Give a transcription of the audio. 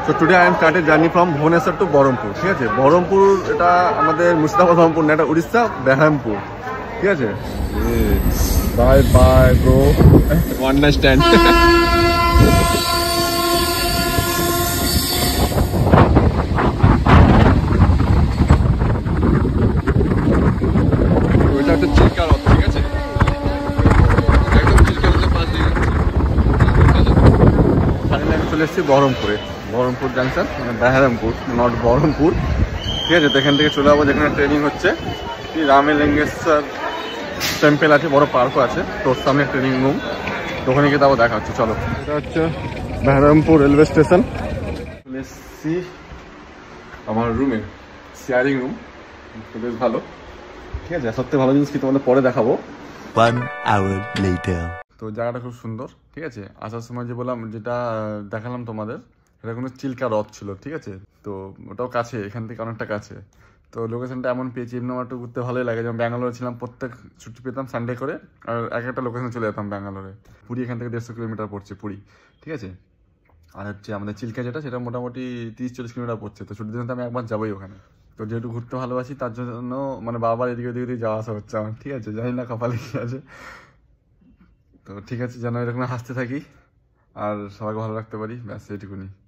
So today I am started journey from Bhubaneswar to Berhampur. ঠিক আছে, বহরমপুর এটা আমাদের মুর্শিদাবাদ বহরমপুর না, এটা উড়িষ্যা বেরহামপুর। ঠিক আছে, bye bye bro, one night stand. ওইটা একটা চিল্কা হ্রদ, ঠিক আছে, একদম চিল্কা হ্রদের পাশ দিয়ে ফাইনালি আমি চলে এসেছি বহরমপুরে। বহরমপুর জাংশন মানে বেরহামপুর, নট বহরমপুর। ঠিক আছে, তো এখান থেকে চলে যাবো যেখানে ট্রেনিং হচ্ছে। রামেলিঙ্গেশ্বর টেম্পেল আছে, বড় পার্কও আছে, তোর সামনে ট্রেনিং রুম, তো ওখানে গিয়ে তারপর দেখা হচ্ছে। চলো, এটা হচ্ছে বেরহামপুর রেলওয়ে স্টেশন। চলে এসেছি আমার রুমে, শেয়ারিং রুম, বেশ ভালো। ঠিক আছে, সবথেকে ভালো জিনিস কি তোমাদের পরে দেখাবো। 1 hour later. তো জায়গাটা খুব সুন্দর। ঠিক আছে, আসার সময় যে বললাম, যেটা দেখালাম তোমাদের, এটা কোনো চিল্কা হ্রদ ছিল। ঠিক আছে, তো ওটাও কাছে, এখান থেকে অনেকটা কাছে। তো লোকেশনটা এমন পেয়েছি, এমনি আমার একটু ঘুরতে ভালোই লাগে। যেমন ব্যাঙ্গালোরে ছিলাম, প্রত্যেক ছুটি পেতাম সানডে করে, আর এক একটা লোকেশনে চলে যেতাম ব্যাঙ্গালোরে। পুরী এখান থেকে 150 কিলোমিটার পড়ছে পুরী। ঠিক আছে, আর হচ্ছে আমাদের চিল্কা যেটা, সেটা মোটামুটি 30-40 কিলোমিটার পড়ছে। তো ছুটির দিনে তো আমি একবার যাবোই ওখানে। তো যেহেতু ঘুরতে ভালোবাসি, তার জন্য মানে বারবার এদিকে ওদিকে যাওয়া আসা হচ্ছে আমার। ঠিক আছে, জানি না কপালে কি আছে। তো ঠিক আছে, যেন এরকম হাসতে থাকি আর সবাইকে ভালো রাখতে পারি, ব্যাস এটুকুনি।